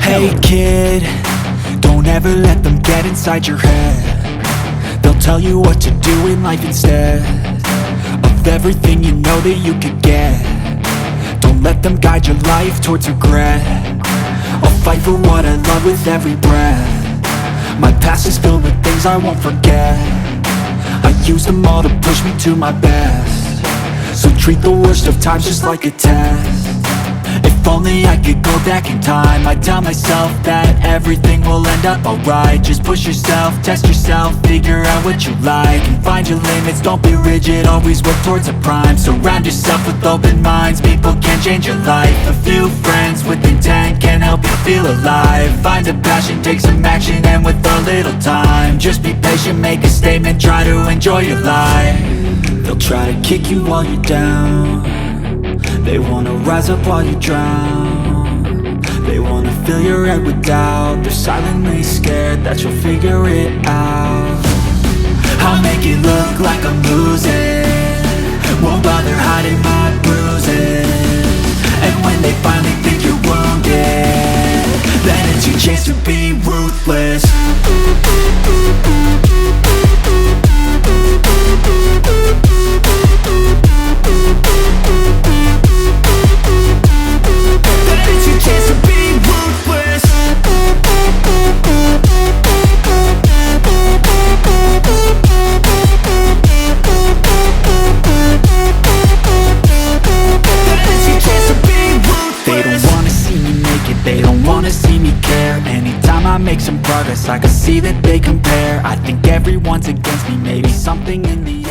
Hey kid, don't ever let them get inside your head. They'll tell you what to do in life instead of everything you know that you could get. Don't let them guide your life towards regret. I'll fight for what I love with every breath. My past is filled with things I won't forget. I use them all to push me to my best. So treat the worst of times just like a test. If only I could go back in time, I'd tell myself that everything will end up alright. Just push yourself, test yourself, figure out what you like, and find your limits, don't be rigid, always work towards a prime. Surround yourself with open minds, people can change your life. A few friends with intent can help you feel alive. Find a passion, take some action, and with a little time, just be patient, make a statement, try to enjoy your life. They'll try to kick you while you're down. They wanna rise up while you drown. They wanna fill your head with doubt. They're silently scared that you'll figure it out. I'll make it look like I'm losing, won't bother hiding my bruises. And when they finally think you're wounded, then it's your chance to be ruthless. They don't wanna see me care. Anytime I make some progress, I can see that they compare. I think everyone's against me, maybe something in the